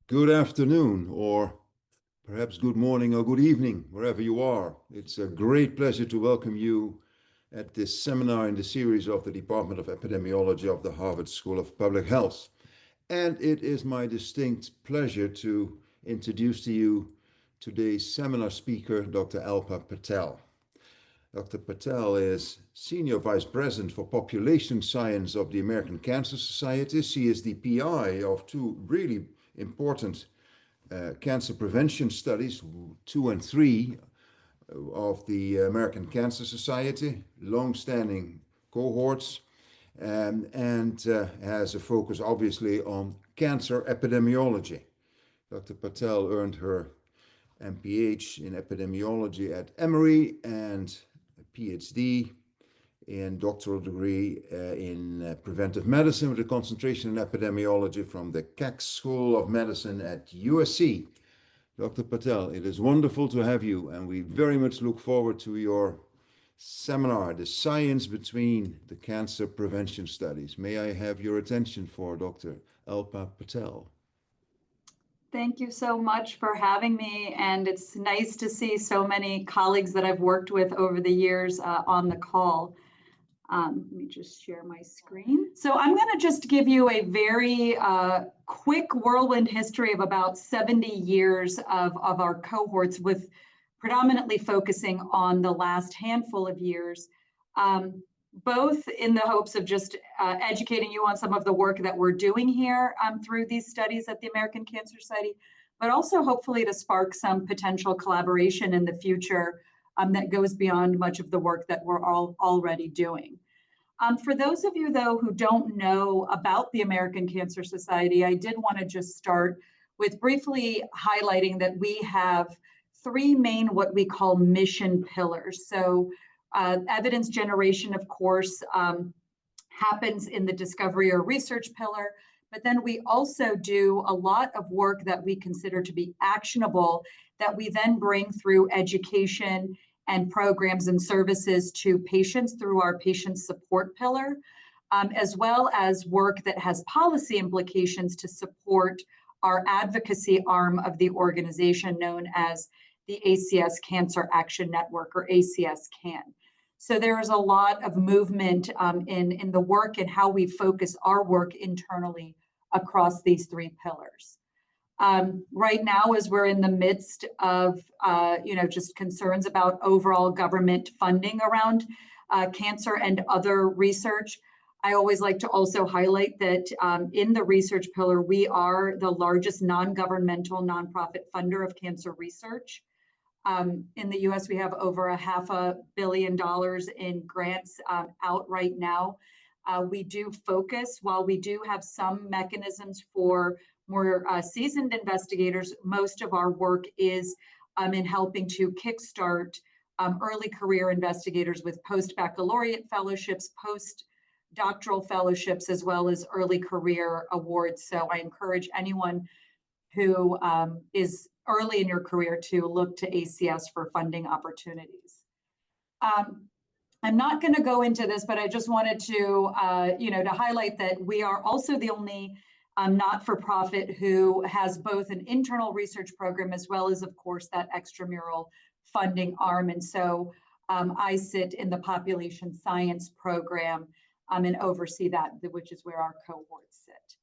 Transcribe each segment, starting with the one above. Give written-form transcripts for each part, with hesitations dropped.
Good afternoon, or perhaps good morning or good evening, wherever you are. It's a great pleasure to welcome you at this seminar in the series of the Department of Epidemiology of the Harvard School of Public Health. And it is my distinct pleasure to introduce to you today's seminar speaker, Dr. Alpa Patel. Dr. Patel is Senior Vice President for Population Science of the American Cancer Society. She is the PI of two really important cancer prevention studies, 2 and 3 of the American Cancer Society, long-standing cohorts, and has a focus obviously on cancer epidemiology. Dr. Patel earned her MPH in epidemiology at Emory and a PhD and doctoral degree in preventive medicine with a concentration in epidemiology from the Keck School of Medicine at USC. Dr. Patel, it is wonderful to have you, and we very much look forward to your seminar, The Science Between the Cancer Prevention Studies. May I have your attention for Dr. Alpa Patel? Thank you so much for having me, and it's nice to see so many colleagues that I've worked with over the years on the call. Let me just share my screen. So I'm going to just give you a very quick whirlwind history of about 70 years of our cohorts, with predominantly focusing on the last handful of years, both in the hopes of just educating you on some of the work that we're doing here through these studies at the American Cancer Society, but also hopefully to spark some potential collaboration in the future that goes beyond much of the work that we're already doing. For those of you, though, who don't know about the American Cancer Society, I did want to just start with briefly highlighting that we have three main what we call mission pillars. So evidence generation, of course, happens in the discovery or research pillar, but then we also do a lot of work that we consider to be actionable that we then bring through education and programs and services to patients through our patient support pillar, as well as work that has policy implications to support our advocacy arm of the organization known as the ACS Cancer Action Network, or ACS-CAN. So there's a lot of movement in the work and how we focus our work internally across these three pillars. Right now, as we're in the midst of just concerns about overall government funding around cancer and other research, I always like to also highlight that in the research pillar, we are the largest non-governmental nonprofit funder of cancer research. In the US, we have over $500 million in grants out right now. We do focus, while we do have some mechanisms for more seasoned investigators, most of our work is in helping to kickstart early career investigators with post-baccalaureate fellowships, post-doctoral fellowships, as well as early career awards. So I encourage anyone who is early in your career to look to ACS for funding opportunities. I'm not going to go into this, but I just wanted to, to highlight that we are also the only not-for-profit who has both an internal research program as well as, of course, that extramural funding arm. And so I sit in the population science program and oversee that, which is where our cohorts sit.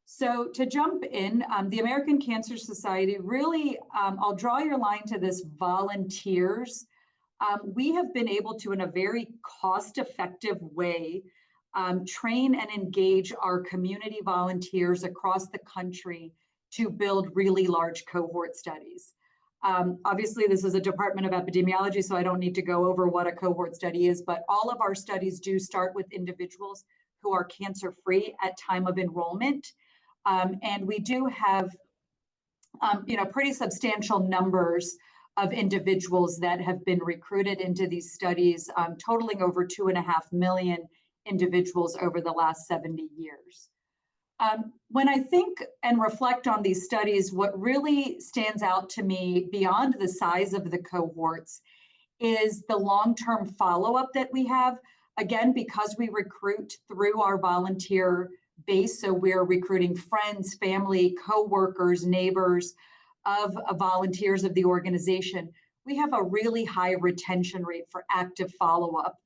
So to jump in, the American Cancer Society, really, I'll draw your line to this volunteers. We have been able to, in a very cost-effective way, train and engage our community volunteers across the country to build really large cohort studies. Obviously, this is a Department of Epidemiology, so I don't need to go over what a cohort study is, but all of our studies do start with individuals who are cancer-free at time of enrollment. And we do have, pretty substantial numbers of individuals that have been recruited into these studies, totaling over 2.5 million individuals over the last 70 years. When I think and reflect on these studies, what really stands out to me beyond the size of the cohorts is the long-term follow-up that we have. Again, because we recruit through our volunteer base. So we're recruiting friends, family, coworkers, neighbors of volunteers of the organization. We have a really high retention rate for active follow-up.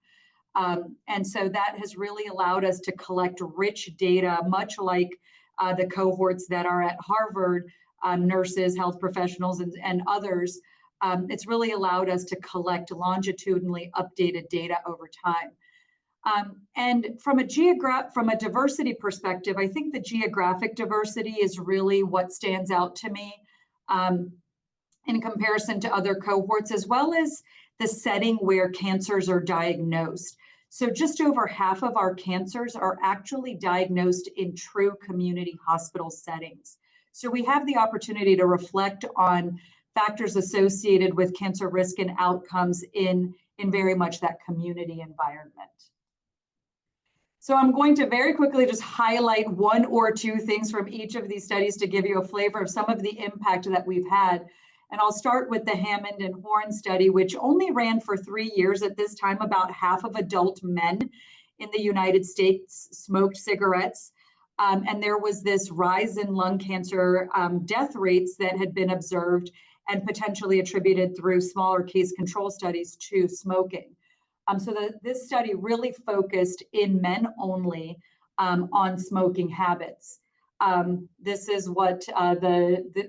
And so that has really allowed us to collect rich data, much like the cohorts that are at Harvard, nurses, health professionals, and others. It's really allowed us to collect longitudinally updated data over time. And from a diversity perspective, I think the geographic diversity is really what stands out to me in comparison to other cohorts, as well as the setting where cancers are diagnosed. So just over half of our cancers are actually diagnosed in true community hospital settings. So we have the opportunity to reflect on factors associated with cancer risk and outcomes in very much that community environment. So I'm going to very quickly just highlight one or two things from each of these studies to give you a flavor of some of the impact that we've had. And I'll start with the Hammond and Horn study, which only ran for 3 years. At this time, about half of adult men in the United States smoked cigarettes. And there was this rise in lung cancer death rates that had been observed and potentially attributed through smaller case control studies to smoking. This study really focused in men only on smoking habits. This is what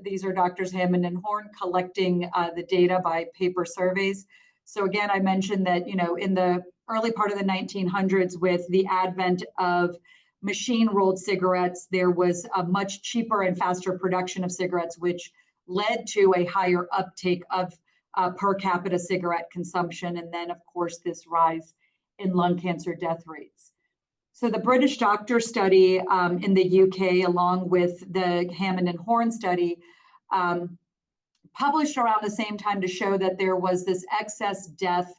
these are Doctors Hammond and Horn collecting the data by paper surveys. So again, I mentioned that, in the early part of the 1900s, with the advent of machine-rolled cigarettes, there was a much cheaper and faster production of cigarettes, which led to a higher uptake of per capita cigarette consumption, and then, of course, this rise in lung cancer death rates. So the British doctor study in the UK, along with the Hammond and Horn study, published around the same time to show that there was this excess death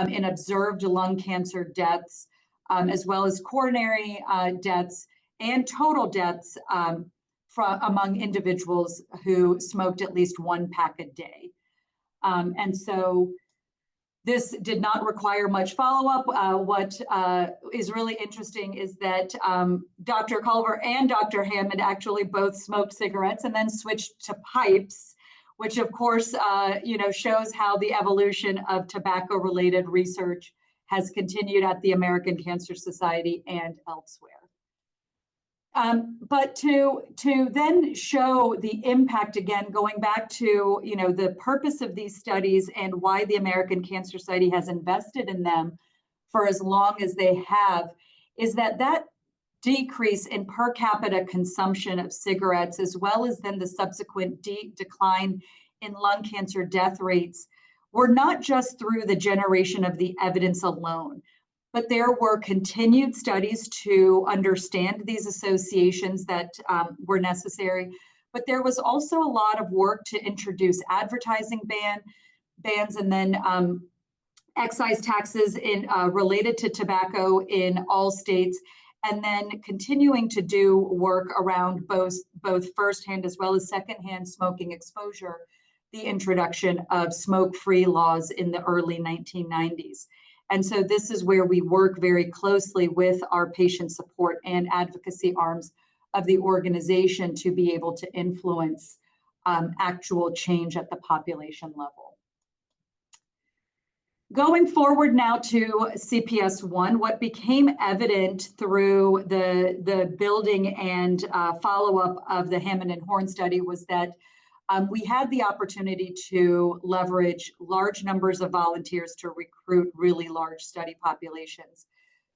in observed lung cancer deaths, as well as coronary deaths and total deaths among individuals who smoked at least one pack a day. And so this did not require much follow-up. What is really interesting is that Dr. Culver and Dr. Hammond actually both smoked cigarettes and then switched to pipes, which of course, shows how the evolution of tobacco-related research has continued at the American Cancer Society and elsewhere. But to then show the impact, again, going back to the purpose of these studies and why the American Cancer Society has invested in them for as long as they have, is that decrease in per capita consumption of cigarettes, as well as then the subsequent decline in lung cancer death rates, were not just through the generation of the evidence alone, but there were continued studies to understand these associations that were necessary. But there was also a lot of work to introduce advertising bans and then excise taxes related to tobacco in all states, and then continuing to do work around both firsthand as well as secondhand smoking exposure, the introduction of smoke-free laws in the early 1990s. And so this is where we work very closely with our patient support and advocacy arms of the organization to be able to influence actual change at the population level. Going forward now to CPS1, what became evident through the building and follow-up of the Hammond and Horn study was that we had the opportunity to leverage large numbers of volunteers to recruit really large study populations.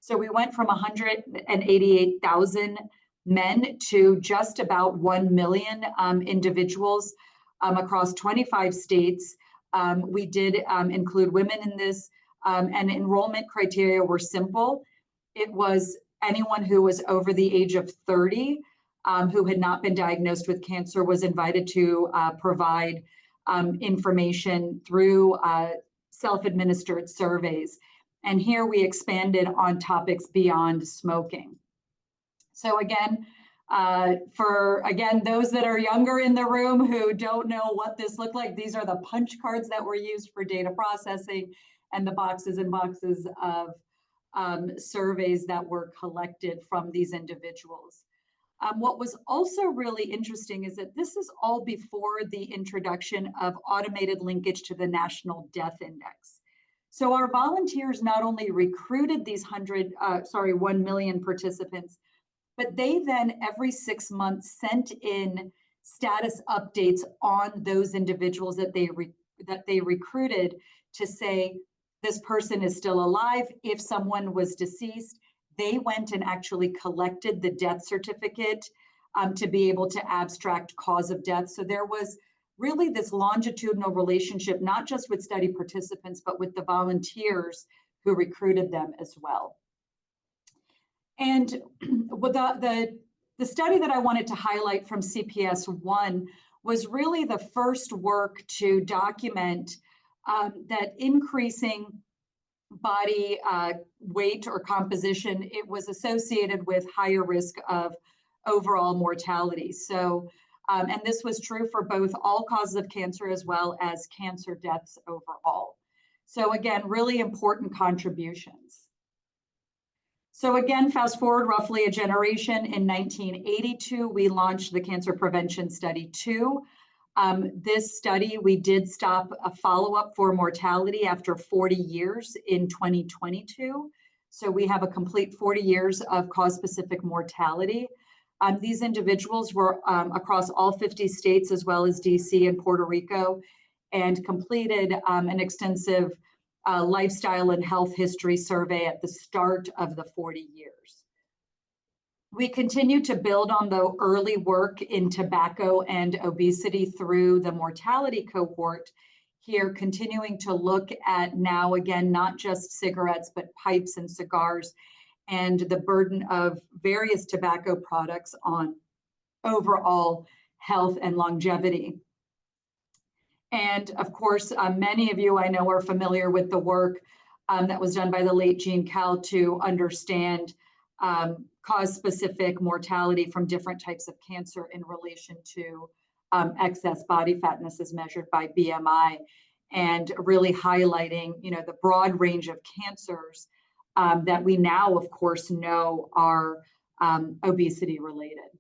So we went from 188,000 men to just about 1 million individuals across 25 states. We did include women in this, and enrollment criteria were simple. It was anyone who was over the age of 30 who had not been diagnosed with cancer was invited to provide information through self-administered surveys. And here we expanded on topics beyond smoking. So again, those that are younger in the room who don't know what this looked like, these are the punch cards that were used for data processing and the boxes and boxes of surveys that were collected from these individuals. What was also really interesting is that this is all before the introduction of automated linkage to the National Death Index. So our volunteers not only recruited these 1 million participants, but they then every 6 months sent in status updates on those individuals that they recruited to say this person is still alive. If someone was deceased, they went and actually collected the death certificate to be able to abstract cause of death. So there was really this longitudinal relationship, not just with study participants, but with the volunteers who recruited them as well. And with the study that I wanted to highlight from CPS-1 was really the first work to document that increasing body weight or composition, it was associated with higher risk of overall mortality. So, and this was true for both all causes of cancer as well as cancer deaths overall. So again, really important contributions. So again, fast forward roughly a generation, in 1982, we launched the Cancer Prevention Study 2. This study, we did stop a follow-up for mortality after 40 years in 2022. So we have a complete 40 years of cause-specific mortality. These individuals were across all 50 states as well as DC and Puerto Rico, and completed an extensive lifestyle and health history survey at the start of the 40 years. We continue to build on the early work in tobacco and obesity through the mortality cohort here, continuing to look at now, again, not just cigarettes, but pipes and cigars, and the burden of various tobacco products on overall health and longevity. And of course, many of you I know are familiar with the work that was done by the late Jean Cal to understand cause-specific mortality from different types of cancer in relation to excess body fatness as measured by BMI, and really highlighting, you know, the broad range of cancers that we now, of course, know are obesity related.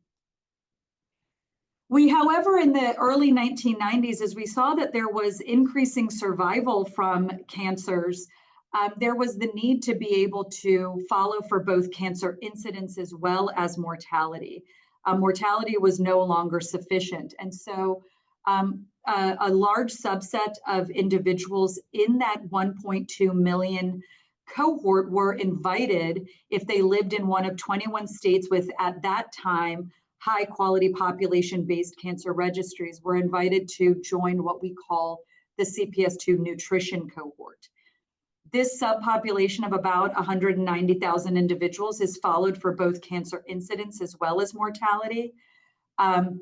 We, however, in the early 1990s, as we saw that there was increasing survival from cancers, there was the need to be able to follow for both cancer incidence as well as mortality. Mortality was no longer sufficient. And so a large subset of individuals in that 1.2 million cohort were invited, if they lived in one of 21 states with, at that time, high quality population-based cancer registries, were invited to join what we call the CPS2 nutrition cohort. This subpopulation of about 190,000 individuals is followed for both cancer incidence as well as mortality. And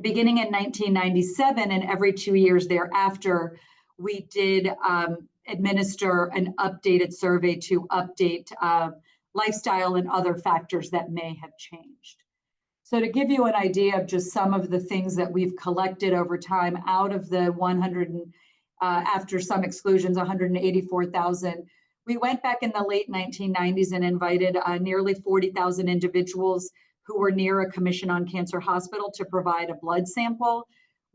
beginning in 1997 and every 2 years thereafter, we did administer an updated survey to update lifestyle and other factors that may have changed. So to give you an idea of just some of the things that we've collected over time, out of the 100, after some exclusions, 184,000, we went back in the late 1990s and invited nearly 40,000 individuals who were near a Commission on Cancer hospital to provide a blood sample.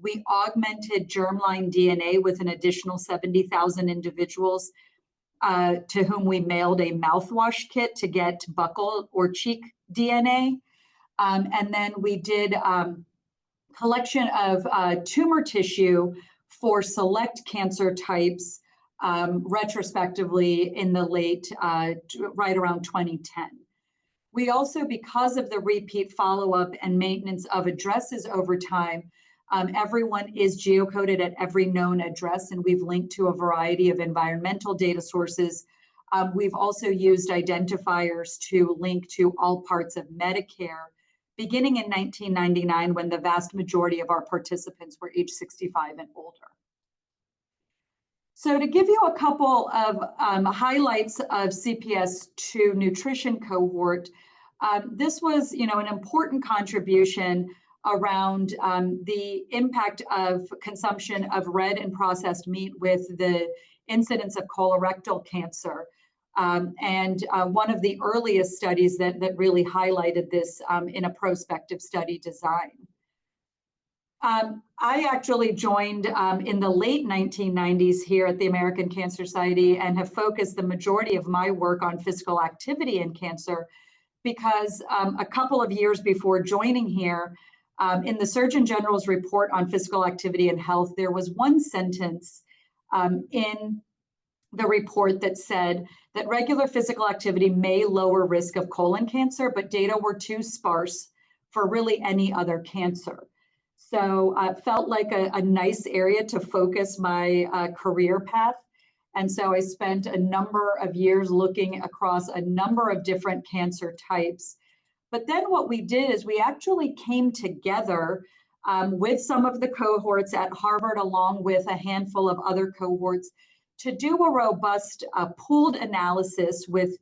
We augmented germline DNA with an additional 70,000 individuals to whom we mailed a mouthwash kit to get buccal or cheek DNA. And then we did collection of tumor tissue for select cancer types retrospectively in the late, right around 2010. We also, because of the repeat follow-up and maintenance of addresses over time, everyone is geocoded at every known address, and we've linked to a variety of environmental data sources. We've also used identifiers to link to all parts of Medicare, beginning in 1999, when the vast majority of our participants were age 65 and older. So to give you a couple of highlights of CPS2 nutrition cohort, this was, you know, an important contribution around the impact of consumption of red and processed meat with the incidence of colorectal cancer. and one of the earliest studies that really highlighted this in a prospective study design. I actually joined in the late 1990s here at the American Cancer Society and have focused the majority of my work on physical activity in cancer because a couple of years before joining here, in the Surgeon General's report on physical activity and health, there was one sentence in the report that said that regular physical activity may lower risk of colon cancer, but data were too sparse for really any other cancer. So it felt like a nice area to focus my career path. And so I spent a number of years looking across a number of different cancer types. But then what we did is we actually came together with some of the cohorts at Harvard, along with a handful of other cohorts, to do a robust pooled analysis with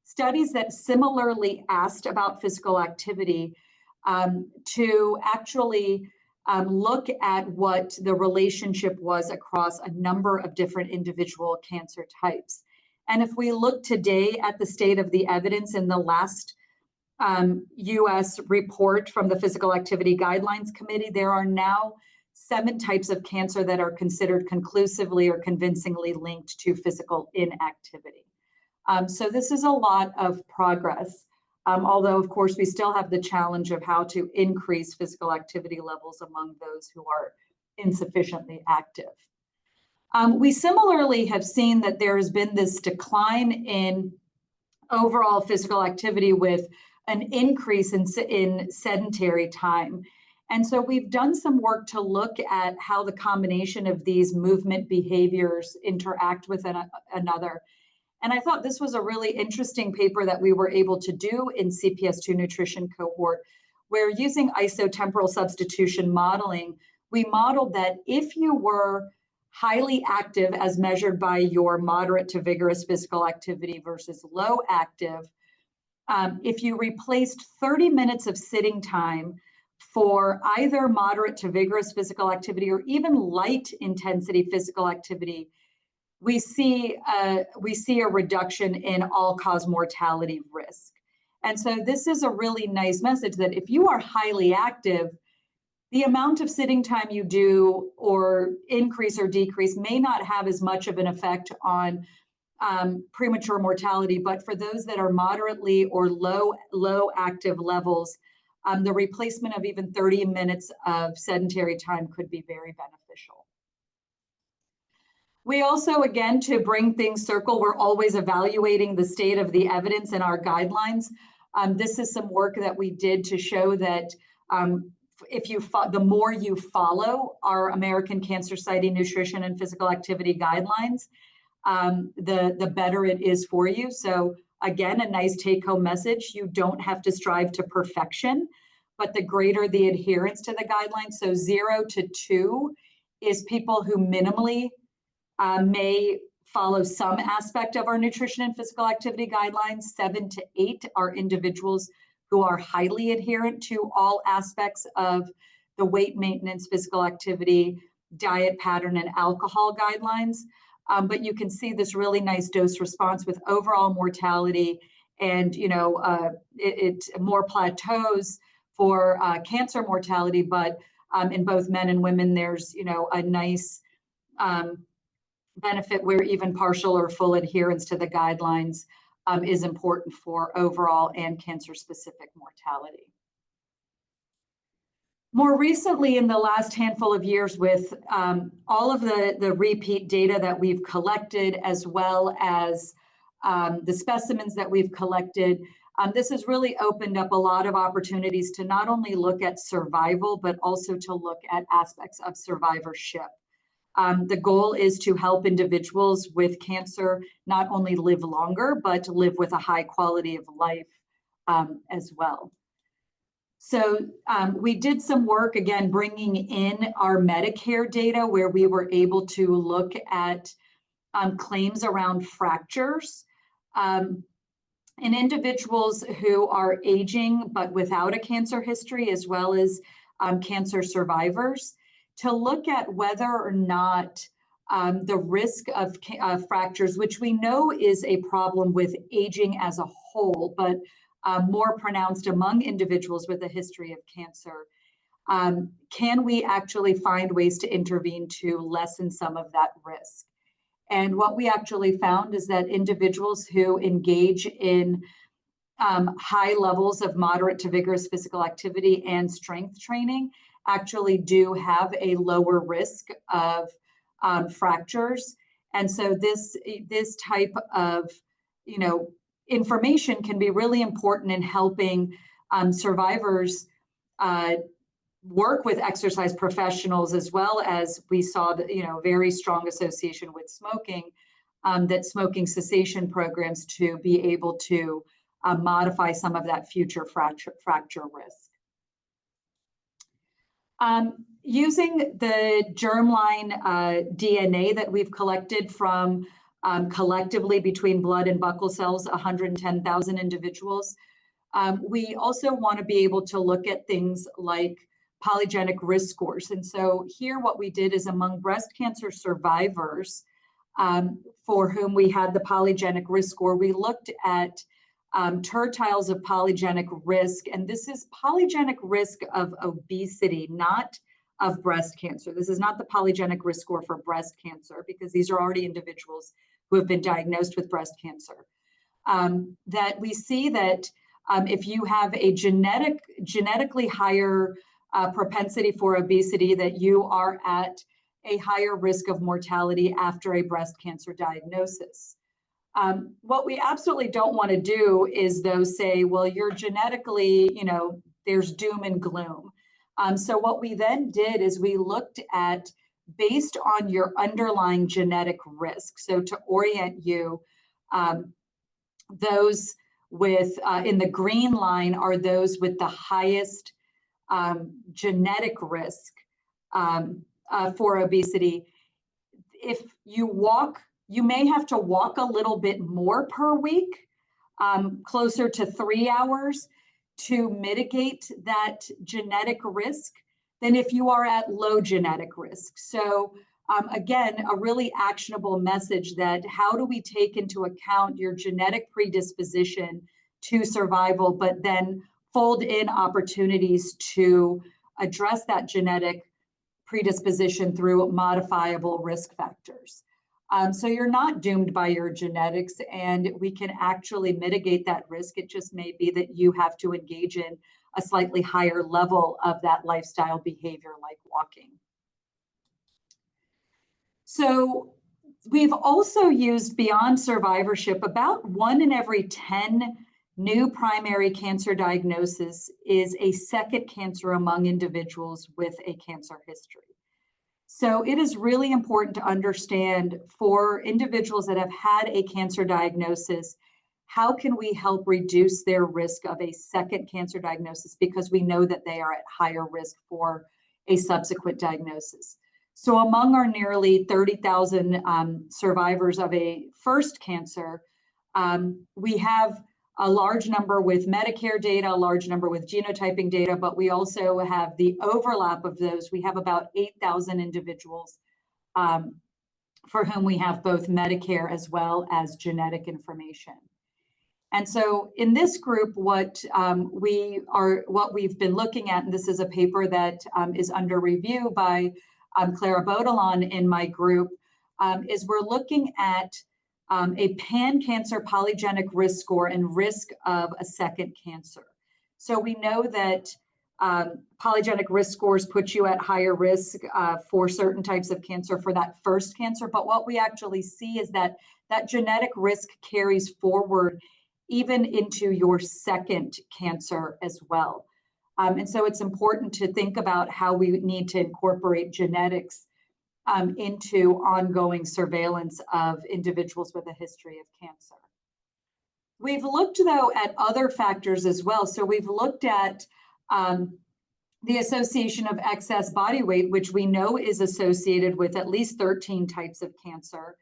studies that similarly asked about physical activity to actually look at what the relationship was across a number of different individual cancer types. And if we look today at the state of the evidence in the last US report from the Physical Activity Guidelines Committee, there are now 7 types of cancer that are considered conclusively or convincingly linked to physical inactivity. So this is a lot of progress. Although, of course, we still have the challenge of how to increase physical activity levels among those who are insufficiently active. We similarly have seen that there has been this decline in overall physical activity with an increase in sedentary time. And so we've done some work to look at how the combination of these movement behaviors interact with another. And I thought this was a really interesting paper that we were able to do in CPS2 nutrition cohort, where using isotemporal substitution modeling, we modeled that if you were highly active as measured by your moderate to vigorous physical activity versus low active, if you replaced 30 minutes of sitting time for either moderate to vigorous physical activity or even light intensity physical activity, we see a reduction in all-cause mortality risk. And so this is a really nice message that if you are highly active, the amount of sitting time you do or increase or decrease may not have as much of an effect on premature mortality, but for those that are moderately or low active levels, the replacement of even 30 minutes of sedentary time could be very beneficial. We also, again, to bring things circle, we're always evaluating the state of the evidence in our guidelines. This is some work that we did to show that the more you follow our American Cancer Society nutrition and physical activity guidelines, the better it is for you. So again, a nice take-home message: you don't have to strive to perfection, but the greater the adherence to the guidelines. So 0 to 2 is people who minimally may follow some aspect of our nutrition and physical activity guidelines. 7 to 8 are individuals who are highly adherent to all aspects of the weight maintenance, physical activity, diet pattern, and alcohol guidelines. But you can see this really nice dose response with overall mortality, and it more plateaus for cancer mortality. But in both men and women, there's a nice benefit where even partial or full adherence to the guidelines is important for overall and cancer-specific mortality. More recently, in the last handful of years, with all of the repeat data that we've collected, as well as the specimens that we've collected, this has really opened up a lot of opportunities to not only look at survival, but also to look at aspects of survivorship. The goal is to help individuals with cancer not only live longer, but live with a high quality of life as well. So we did some work, again, bringing in our Medicare data, where we were able to look at claims around fractures in individuals who are aging but without a cancer history, as well as cancer survivors, to look at whether or not the risk of fractures, which we know is a problem with aging as a whole, but more pronounced among individuals with a history of cancer. Can we actually find ways to intervene to lessen some of that risk? And what we actually found is that individuals who engage in high levels of moderate to vigorous physical activity and strength training actually do have a lower risk of fractures. And so this type of, information can be really important in helping survivors work with exercise professionals, as well as we saw that, very strong association with smoking, that smoking cessation programs to be able to modify some of that future fracture risk. Using the germline DNA that we've collected from collectively between blood and buccal cells, 110,000 individuals, we also want to be able to look at things like polygenic risk scores. And so here what we did is among breast cancer survivors for whom we had the polygenic risk score, we looked at tertiles of polygenic risk, and this is polygenic risk of obesity, not of breast cancer. This is not the polygenic risk score for breast cancer, because these are already individuals who have been diagnosed with breast cancer. That we see that if you have a genetically higher propensity for obesity, that you are at a higher risk of mortality after a breast cancer diagnosis. What we absolutely don't want to do is, though, say, well, you're genetically, there's doom and gloom. So what we then did is we looked at, based on your underlying genetic risk, so to orient you, those with, in the green line are those with the highest genetic risk for obesity. If you walk, you may have to walk a little bit more per week, closer to 3 hours, to mitigate that genetic risk than if you are at low genetic risk. So again, a really actionable message that how do we take into account your genetic predisposition to survival, but then fold in opportunities to address that genetic predisposition through modifiable risk factors. So you're not doomed by your genetics, and we can actually mitigate that risk. It just may be that you have to engage in a slightly higher level of that lifestyle behavior, like walking. So we've also used, beyond survivorship, about 1 in every 10 new primary cancer diagnosis is a second cancer among individuals with a cancer history. So it is really important to understand, for individuals that have had a cancer diagnosis, how can we help reduce their risk of a second cancer diagnosis, because we know that they are at higher risk for a subsequent diagnosis. So among our nearly 30,000 survivors of a first cancer, we have a large number with Medicare data, a large number with genotyping data, but we also have the overlap of those. We have about 8,000 individuals for whom we have both Medicare as well as genetic information. And so in this group, what we've been looking at, and this is a paper that is under review by Clara Baudouin in my group, is we're looking at a pan-cancer polygenic risk score and risk of a second cancer. So we know that polygenic risk scores put you at higher risk for certain types of cancer for that first cancer, but what we actually see is that that genetic risk carries forward even into your second cancer as well. And so it's important to think about how we need to incorporate genetics into ongoing surveillance of individuals with a history of cancer. We've looked, though, at other factors as well. So we've looked at the association of excess body weight, which we know is associated with at least 13 types of cancer.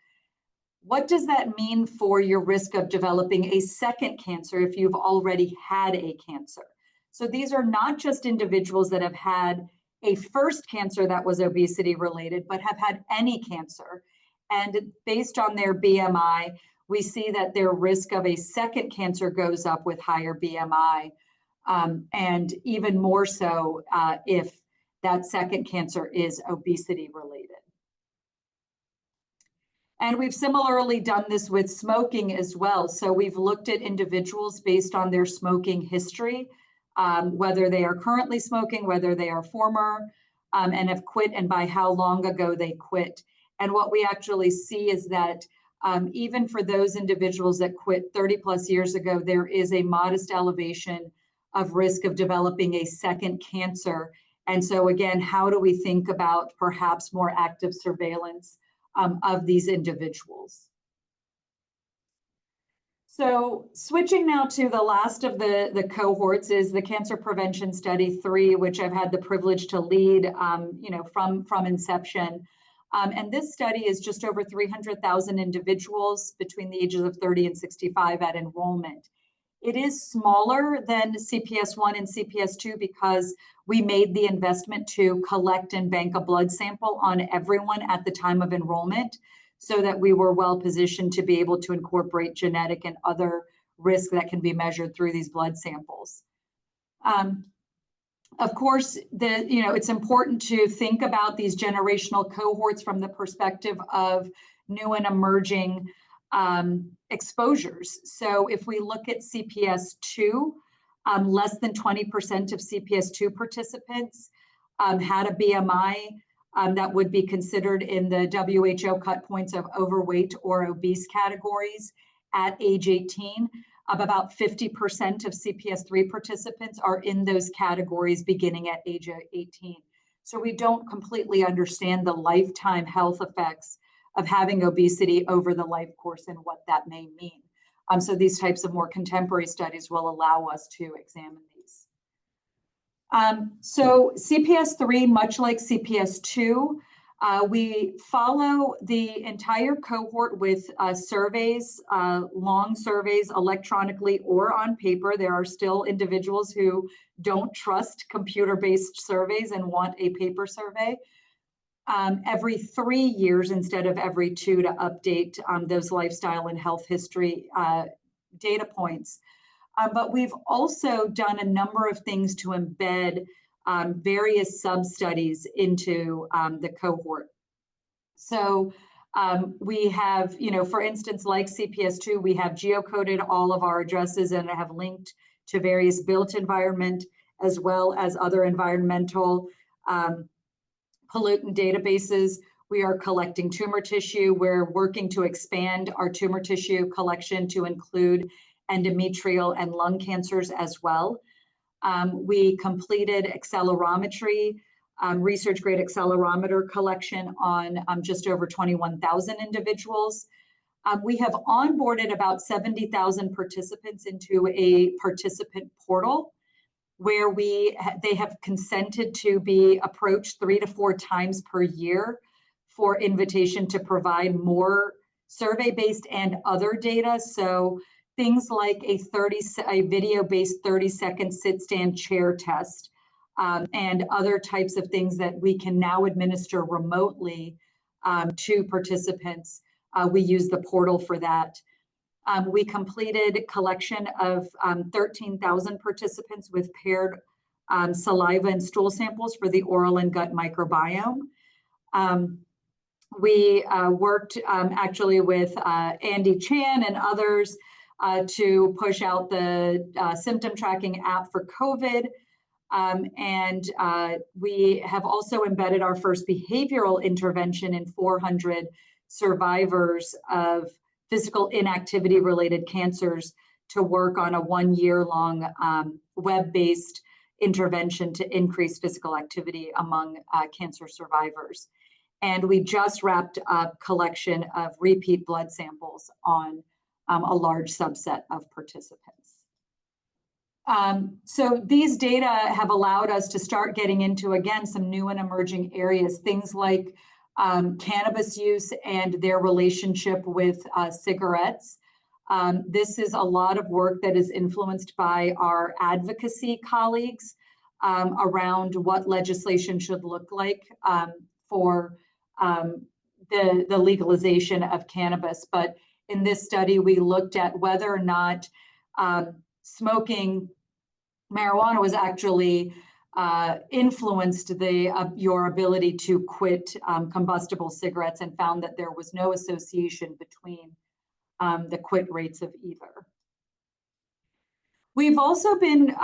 What does that mean for your risk of developing a second cancer if you've already had a cancer? So these are not just individuals that have had a first cancer that was obesity related, but have had any cancer. And based on their BMI, we see that their risk of a second cancer goes up with higher BMI, and even more so if that second cancer is obesity related. And we've similarly done this with smoking as well. So we've looked at individuals based on their smoking history, whether they are currently smoking, whether they are former, and have quit, and by how long ago they quit. And what we actually see is that even for those individuals that quit 30 plus years ago, there is a modest elevation of risk of developing a second cancer. And so again, how do we think about perhaps more active surveillance of these individuals? So switching now to the last of the cohorts is the Cancer Prevention Study 3, which I've had the privilege to lead from inception. And this study is just over 300,000 individuals between the ages of 30 and 65 at enrollment. It is smaller than CPS1 and CPS2 because we made the investment to collect and bank a blood sample on everyone at the time of enrollment, so that we were well positioned to be able to incorporate genetic and other risks that can be measured through these blood samples. Of course, it's important to think about these generational cohorts from the perspective of new and emerging exposures. So if we look at CPS2, less than 20% of CPS2 participants had a BMI that would be considered in the WHO cut points of overweight or obese categories at age 18. About 50% of CPS3 participants are in those categories beginning at age 18. So we don't completely understand the lifetime health effects of having obesity over the life course and what that may mean. So these types of more contemporary studies will allow us to examine these. So CPS3, much like CPS2, we follow the entire cohort with surveys, long surveys, electronically or on paper. There are still individuals who don't trust computer-based surveys and want a paper survey. Every 3 years instead of every 2 to update those lifestyle and health history data points. But we've also done a number of things to embed various sub-studies into the cohort. So we have, for instance, like CPS2, we have geocoded all of our addresses and have linked to various built environment as well as other environmental pollutant databases. We are collecting tumor tissue. We're working to expand our tumor tissue collection to include endometrial and lung cancers as well. We completed accelerometry, research-grade accelerometer collection on just over 21,000 individuals. We have onboarded about 70,000 participants into a participant portal where they have consented to be approached 3 to 4 times per year for invitation to provide more survey-based and other data. So things like a video-based 30-second sit-stand chair test and other types of things that we can now administer remotely to participants. We use the portal for that. We completed collection of 13,000 participants with paired saliva and stool samples for the oral and gut microbiome. We worked actually with Andy Chan and others to push out the symptom tracking app for COVID. And we have also embedded our first behavioral intervention in 400 survivors of physical inactivity related cancers to work on a 1-year-long web-based intervention to increase physical activity among cancer survivors. And we just wrapped up collection of repeat blood samples on a large subset of participants. So these data have allowed us to start getting into, again, some new and emerging areas, things like cannabis use and their relationship with cigarettes. This is a lot of work that is influenced by our advocacy colleagues around what legislation should look like for the legalization of cannabis. But in this study, we looked at whether or not smoking marijuana was actually influenced your ability to quit combustible cigarettes, and found that there was no association between the quit rates of either. We've also been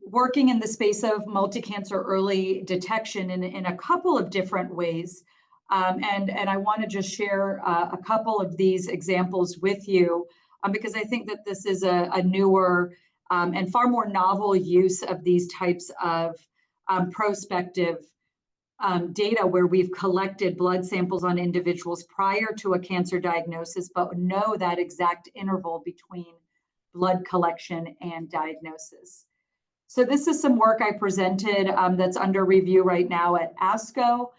working in the space of multi-cancer early detection in a couple of different ways. And I want to just share a couple of these examples with you, because I think that this is a newer and far more novel use of these types of prospective data, where we've collected blood samples on individuals prior to a cancer diagnosis, but know that exact interval between blood collection and diagnosis. So this is some work I presented that's under review right now at ASCO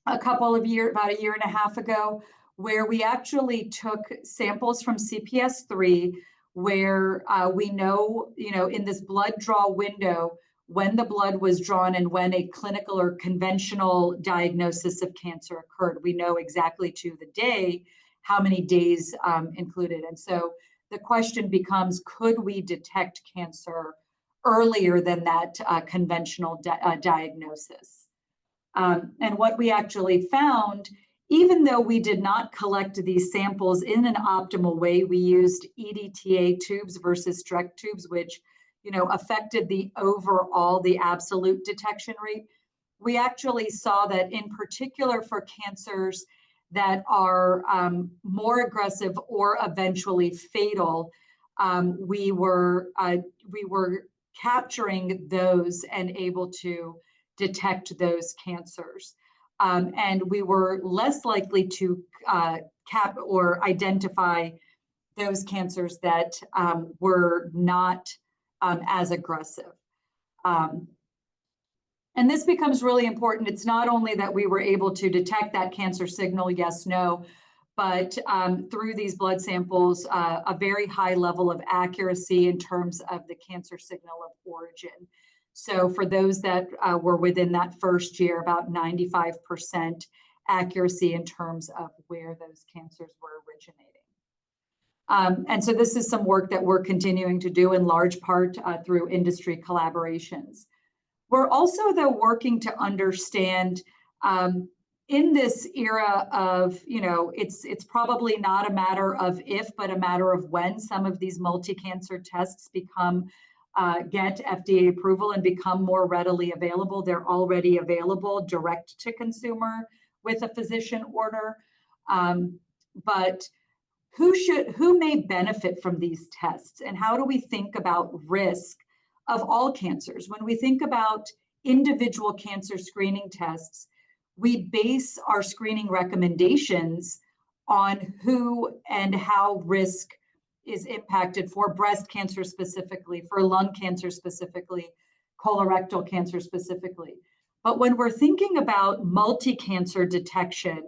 about a year and a half ago, where we actually took samples from CPS3, where we know, in this blood draw window, when the blood was drawn and when a clinical or conventional diagnosis of cancer occurred. We know exactly to the day how many days included. And so the question becomes, could we detect cancer earlier than that conventional diagnosis? And what we actually found, even though we did not collect these samples in an optimal way, we used EDTA tubes versus Streck tubes, which affected the absolute detection rate. We actually saw that, in particular for cancers that are more aggressive or eventually fatal, we were capturing those and able to detect those cancers. And we were less likely to cap or identify those cancers that were not as aggressive. And this becomes really important. It's not only that we were able to detect that cancer signal, yes, no, but through these blood samples, a very high level of accuracy in terms of the cancer signal of origin. So for those that were within that first year, about 95% accuracy in terms of where those cancers were originating. And so this is some work that we're continuing to do, in large part through industry collaborations. We're also, though, working to understand, in this era of, it's probably not a matter of if, but a matter of when some of these multi-cancer tests get FDA approval and become more readily available. They're already available direct to consumer with a physician order. But who may benefit from these tests, and how do we think about risk of all cancers? When we think about individual cancer screening tests, we base our screening recommendations on who and how risk is impacted for breast cancer specifically, for lung cancer specifically, colorectal cancer specifically. But when we're thinking about multi-cancer detection,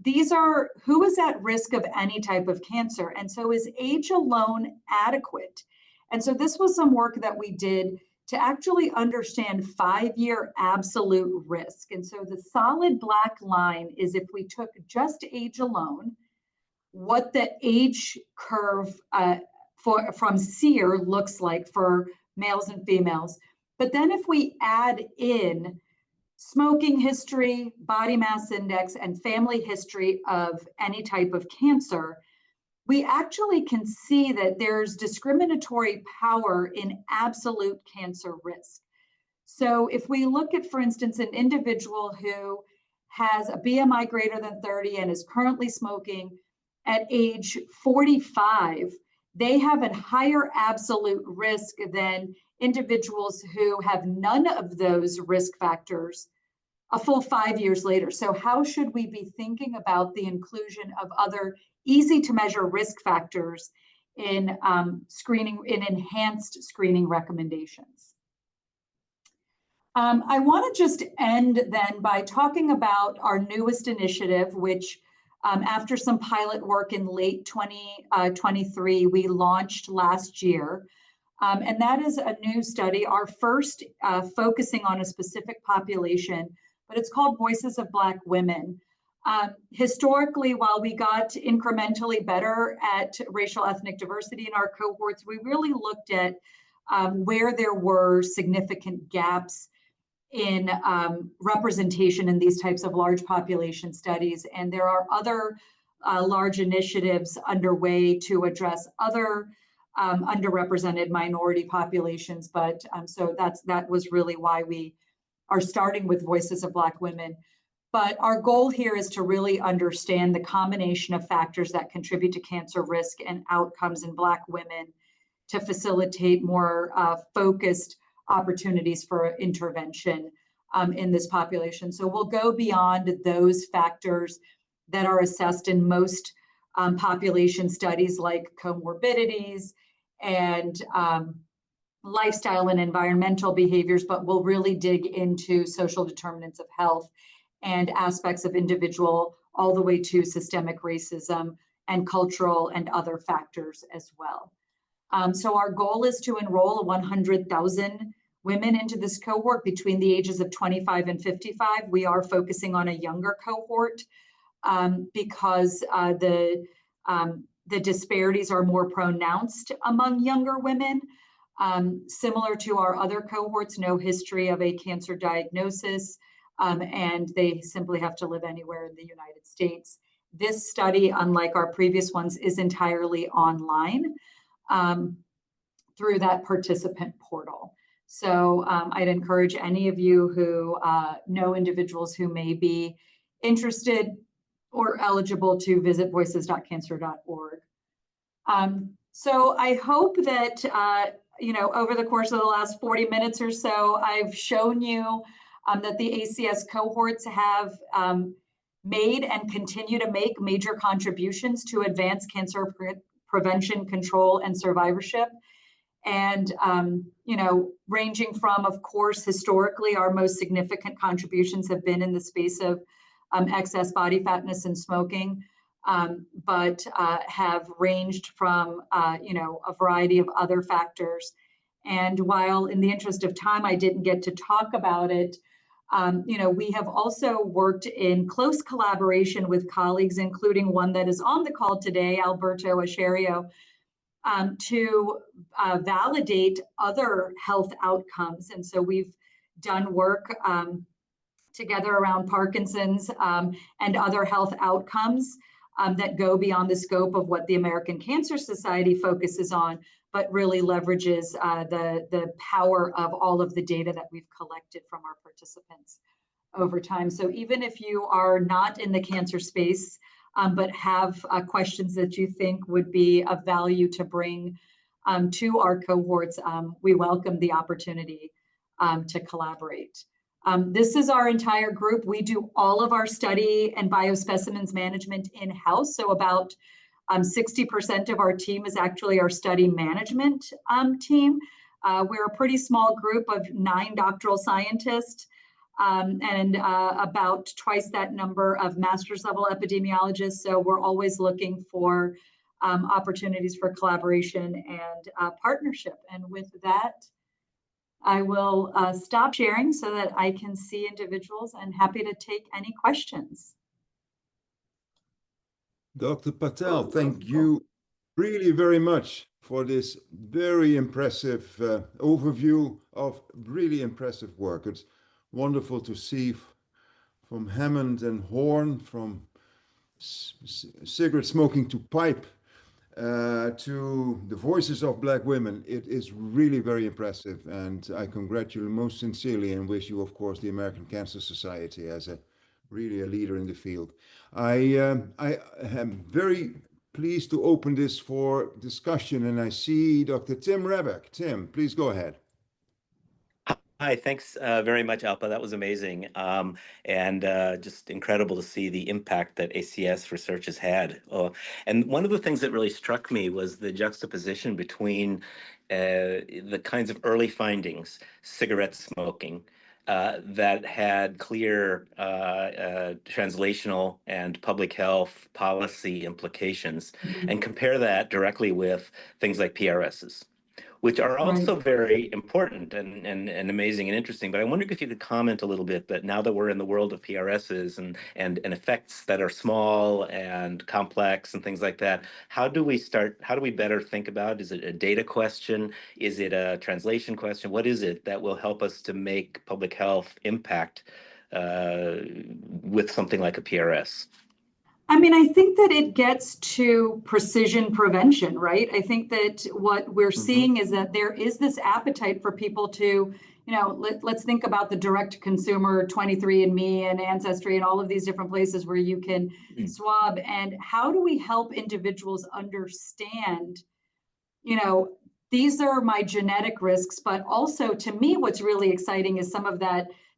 these are who is at risk of any type of cancer. And so is age alone adequate? And so this was some work that we did to actually understand 5-year absolute risk. And so the solid black line is, if we took just age alone, what the age curve from SEER looks like for males and females. But then if we add in smoking history, body mass index, and family history of any type of cancer, we actually can see that there's discriminatory power in absolute cancer risk. So if we look at, for instance, an individual who has a BMI greater than 30 and is currently smoking at age 45, they have a higher absolute risk than individuals who have none of those risk factors a full 5 years later. So how should we be thinking about the inclusion of other easy to measure risk factors in screening, in enhanced screening recommendations? I want to just end then by talking about our newest initiative, which after some pilot work in late 2023, we launched last year. And that is a new study, our first focusing on a specific population but it's called Voices of Black Women. Historically, while we got incrementally better at racial ethnic diversity in our cohorts, we really looked at where there were significant gaps in representation in these types of large population studies. And there are other large initiatives underway to address other underrepresented minority populations. But so that was really why we are starting with Voices of Black Women. But our goal here is to really understand the combination of factors that contribute to cancer risk and outcomes in Black women to facilitate more focused opportunities for intervention in this population. So we'll go beyond those factors that are assessed in most population studies like comorbidities and lifestyle and environmental behaviors, but we'll really dig into social determinants of health and aspects of individual all the way to systemic racism and cultural and other factors as well. So our goal is to enroll 100,000 women into this cohort between the ages of 25 and 55. We are focusing on a younger cohort because the disparities are more pronounced among younger women. Similar to our other cohorts, no history of a cancer diagnosis, and they simply have to live anywhere in the United States. This study, unlike our previous ones, is entirely online through that participant portal. So I'd encourage any of you who know individuals who may be interested or eligible to visit voices.cancer.org. So I hope that, over the course of the last 40 minutes or so, I've shown you that the ACS cohorts have made and continue to make major contributions to advance cancer prevention, control, and survivorship. And, ranging from, of course, historically, our most significant contributions have been in the space of excess body fatness and smoking, but have ranged from, a variety of other factors. And while in the interest of time, I didn't get to talk about it, we have also worked in close collaboration with colleagues, including one that is on the call today, Alberto Ascherio, to validate other health outcomes. And so we've done work together around Parkinson's and other health outcomes that go beyond the scope of what the American Cancer Society focuses on, but really leverages the power of all of the data that we've collected from our participants over time. So even if you are not in the cancer space, but have questions that you think would be of value to bring to our cohorts, we welcome the opportunity to collaborate. This is our entire group. We do all of our study and biospecimens management in-house. So about 60% of our team is actually our study management team. We're a pretty small group of 9 doctoral scientists and about twice that number of master's level epidemiologists. So we're always looking for opportunities for collaboration and partnership. And with that, I will stop sharing so that I can see individuals, and happy to take any questions. Dr. Patel, thank you really very much for this very impressive overview of really impressive work. It's wonderful to see from Hammond and Horn, from cigarette smoking to pipe, to the voices of Black women. It is really very impressive, and I congratulate you most sincerely and wish you, of course, the American Cancer Society as really a leader in the field. I am very pleased to open this for discussion, and I see Dr. Tim Rebeck. Tim, please go ahead. Hi, thanks very much, Alpa. That was amazing, and just incredible to see the impact that ACS research has had. And one of the things that really struck me was the juxtaposition between the kinds of early findings, cigarette smoking, that had clear translational and public health policy implications, and compare that directly with things like PRSs, which are Right. also very important and amazing and interesting. But I wondered if you could comment a little bit that now that we're in the world of PRSs and effects that are small and complex and things like that, how do we better think about, is it a data question? Is it a translation question? What is it that will help us to make public health impact with something like a PRS? I mean, I think that it gets to precision prevention, right? I think that what we're seeing is that there is this appetite for people to, let's think about the direct consumer 23andMe and Ancestry and all of these different places where you can swab. And how do we help individuals understand, these are my genetic risks, but also to me, what's really exciting is some of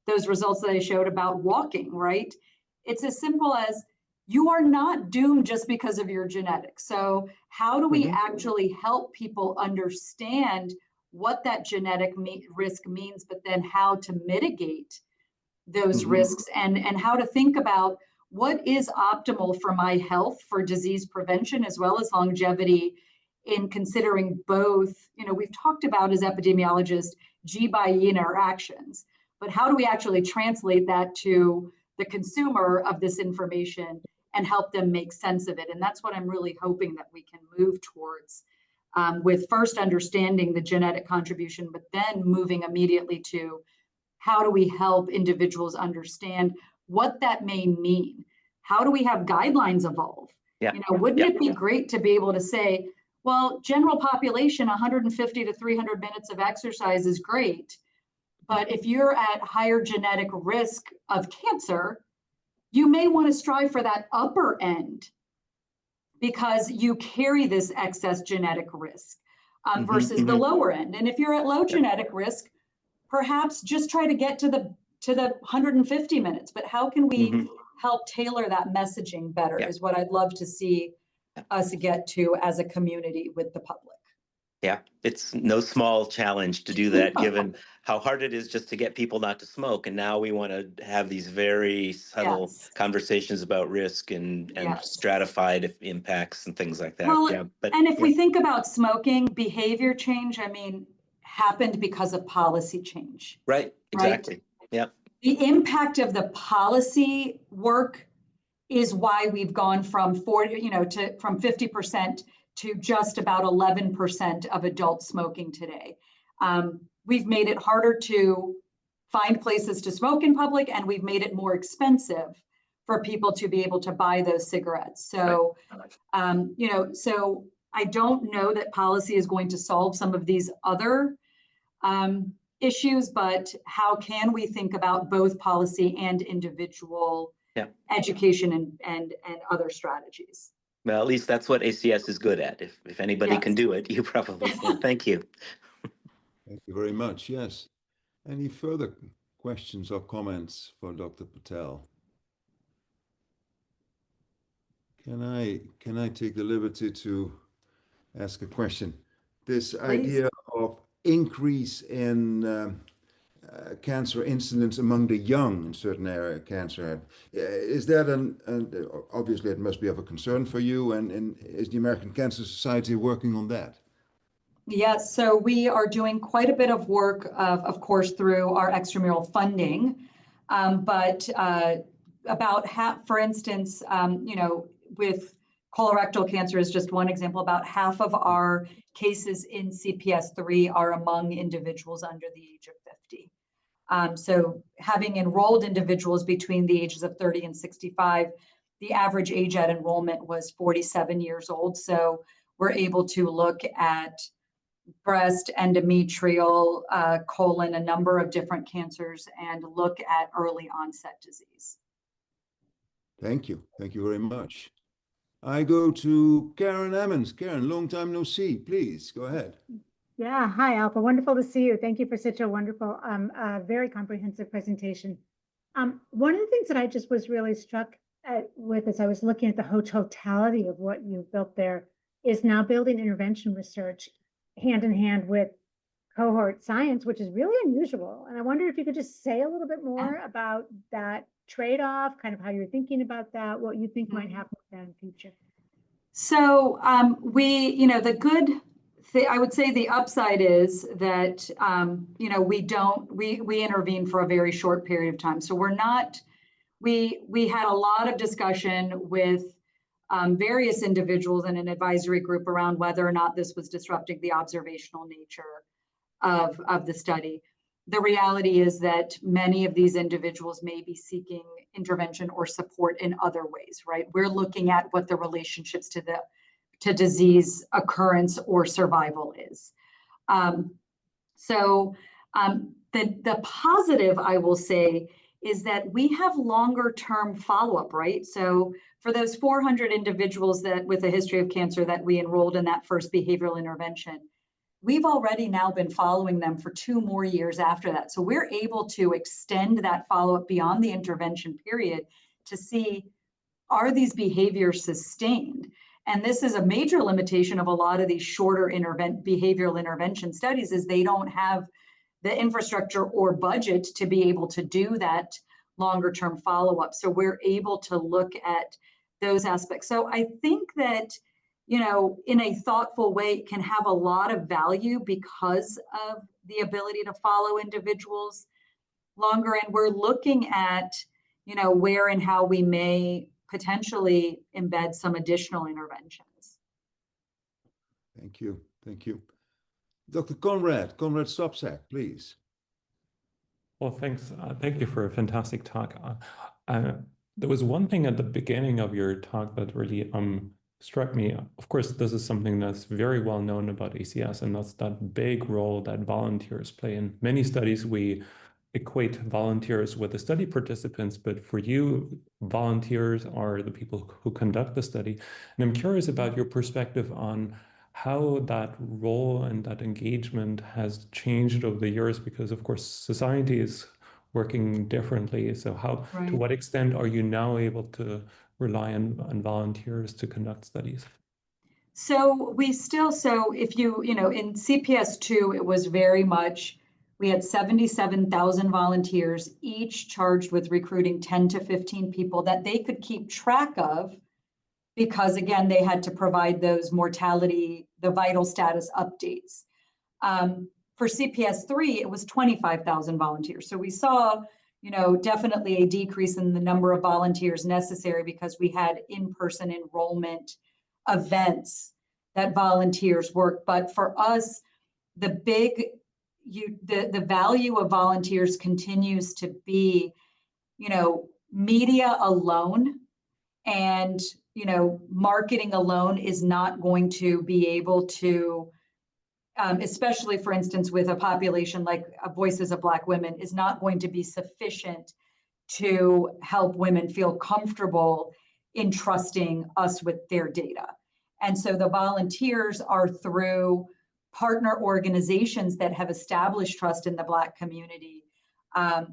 those results that I showed about walking, right? It's as simple as, you are not doomed just because of your genetics. So how do we actually help people understand what that genetic risk means, but then how to mitigate those risks and how to think about what is optimal for my health, for disease prevention, as well as longevity, in considering both, we've talked about as epidemiologists, G by E interactions, but how do we actually translate that to the consumer of this information and help them make sense of it? And that's what I'm really hoping that we can move towards, with first understanding the genetic contribution, but then moving immediately to how do we help individuals understand what that may mean? How do we have guidelines evolve? Yeah. Wouldn't it be great to be able to say, well, general population, 150 to 300 minutes of exercise is great, but if you're at higher genetic risk of cancer, you may want to strive for that upper end because you carry this excess genetic risk versus the lower end. And if you're at low genetic risk, perhaps just try to get to the 150 minutes. But how can we help tailor that messaging better is what I'd love to see us get to as a community with the public. Yeah, it's no small challenge to do that, given how hard it is just to get people not to smoke. And now we want to have these very subtle conversations about risk and stratified impacts and things like that. Well, and if we think about smoking, behavior change, happened because of policy change. Right, exactly. Yeah. The impact of the policy work is why we've gone from 50% to just about 11% of adult smoking today. We've made it harder to find places to smoke in public, and we've made it more expensive for people to be able to buy those cigarettes. So, so I don't know that policy is going to solve some of these other issues, but how can we think about both policy and individual education and other strategies? Well, at least that's what ACS is good at. If anybody can do it, you probably can. Thank you. Thank you very much. Yes. Any further questions or comments for Dr. Patel? Can I take the liberty to ask a question? This idea of increase in cancer incidence among the young in certain area cancer, is that obviously it must be of a concern for you, and is the American Cancer Society working on that? Yes, so we are doing quite a bit of work, of course, through our extramural funding, but about half, for instance, with colorectal cancer is just one example, about half of our cases in CPS3 are among individuals under the age of 50. So having enrolled individuals between the ages of 30 and 65, the average age at enrollment was 47 years old. So we're able to look at breast, endometrial, colon, a number of different cancers, and look at early onset disease. Thank you. Thank you very much. I go to Karen Emmons. Karen, long time no see. Please go ahead. Yeah, hi, Alpa. Wonderful to see you. Thank you for such a wonderful, very comprehensive presentation. One of the things that I just was really struck with as I was looking at the whole totality of what you've built there is now building intervention research hand in hand with cohort science, which is really unusual. And I wonder if you could just say a little bit more about that trade-off, kind of how you're thinking about that, what you think might happen with that in the future. So the good I would say the upside is that, you know, we intervene for a very short period of time. So we're not, we had a lot of discussion with various individuals in an advisory group around whether or not this was disrupting the observational nature of the study. The reality is that many of these individuals may be seeking intervention or support in other ways, right? We're looking at what the relationships to disease occurrence or survival is. The positive, I will say, is that we have longer term follow-up, right? So for those 400 individuals that with a history of cancer that we enrolled in that first behavioral intervention, we've already now been following them for 2 more years after that. So we're able to extend that follow-up beyond the intervention period to see, are these behaviors sustained? And this is a major limitation of a lot of these shorter behavioral intervention studies, is they don't have the infrastructure or budget to be able to do that longer term follow-up. So we're able to look at those aspects. So I think that, you know, in a thoughtful way, it can have a lot of value because of the ability to follow individuals longer. And we're looking at, you know, where and how we may potentially embed some additional interventions. Thank you. Thank you. Dr. Conrad Stopsack, please. Well, thanks. Thank you for a fantastic talk. There was one thing at the beginning of your talk that really struck me. Of course, this is something that's very well known about ACS, and that's that big role that volunteers play. In many studies, we equate volunteers with the study participants, but for you, volunteers are the people who conduct the study. And I'm curious about your perspective on how that role and that engagement has changed over the years, because of course, society is working differently. So how, to what extent are you now able to rely on volunteers to conduct studies? So we still, so if you know, in CPS2, it was very much, we had 77,000 volunteers, each charged with recruiting 10 to 15 people that they could keep track of, because again, they had to provide those mortality, the vital status updates. For CPS3, it was 25,000 volunteers. So we saw, you know, definitely a decrease in the number of volunteers necessary because we had in-person enrollment events that volunteers work. But for us, the value of volunteers continues to be, you know, media alone and, you know, marketing alone is not going to be able to, especially for instance, with a population like Voices of Black Women, is not going to be sufficient to help women feel comfortable in trusting us with their data. And so the volunteers are through partner organizations that have established trust in the Black community,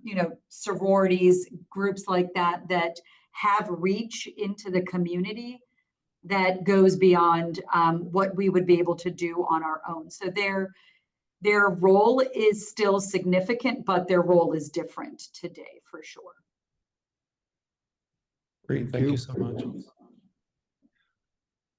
you know, sororities, groups like that, that have reach into the community that goes beyond what we would be able to do on our own. So their role is still significant, but their role is different today for sure. Great, thank you so much.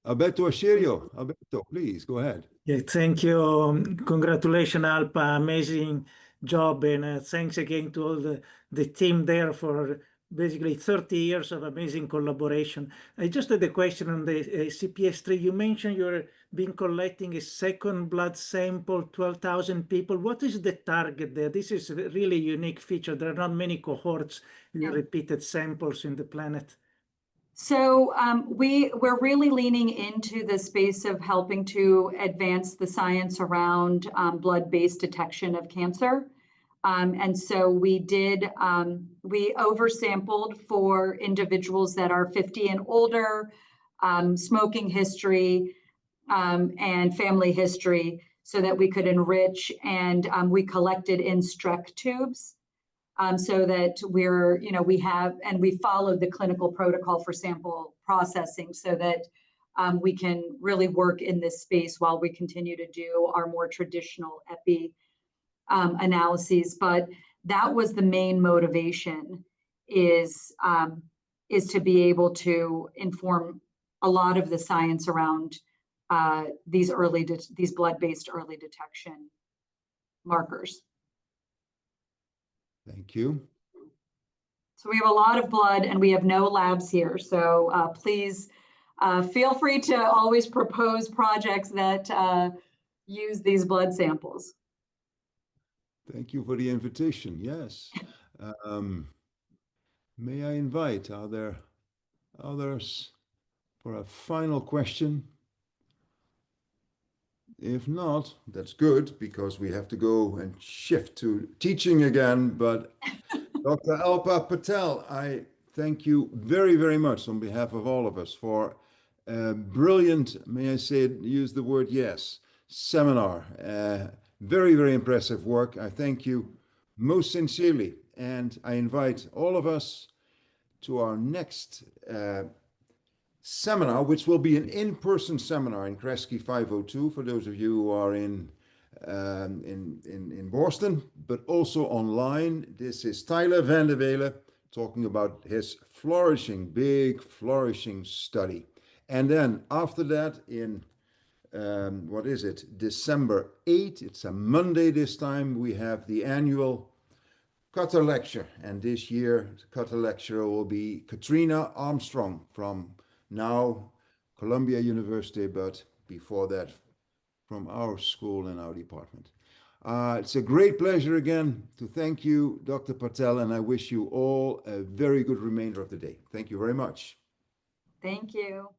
Alberto Ascerio. Alberto, please go ahead. Yeah, thank you. Congratulations, Alpa. Amazing job. And thanks again to all the team there for basically 30 years of amazing collaboration. I just had a question on the CPS3. You mentioned you're been collecting a second blood sample, 12,000 people. What is the target there? This is a really unique feature. There are not many cohorts with repeated samples in the planet. So we're really leaning into the space of helping to advance the science around blood-based detection of cancer. And so we oversampled for individuals that are 50 and older, smoking history, and family history, so that we could enrich, and we collected in Streck tubes. So that we're, you know, we followed the clinical protocol for sample processing so that we can really work in this space while we continue to do our more traditional epi analyses. But that was the main motivation, is to be able to inform a lot of the science around these blood-based early detection markers. Thank you. So we have a lot of blood and we have no labs here. So please feel free to always propose projects that use these blood samples. Thank you for the invitation. Yes. May I invite, are there others for a final question? If not, that's good because we have to go and shift to teaching again. But Dr. Alpa Patel, I thank you very, very much on behalf of all of us for a brilliant, may I say, use the word yes, seminar. Very, very impressive work. I thank you most sincerely. And I invite all of us to our next seminar, which will be an in-person seminar in Kresge 502 for those of you who are in Boston, but also online. This is Tyler van der Wele talking about his big flourishing study. And then after that, in December 8th, it's a Monday this time, we have the annual Cutter lecture. And this year, the Cutter lecturer will be Katrina Armstrong from now Columbia University, but before that, from our school and our department. It's a great pleasure again to thank you, Dr. Patel, and I wish you all a very good remainder of the day. Thank you very much. Thank you.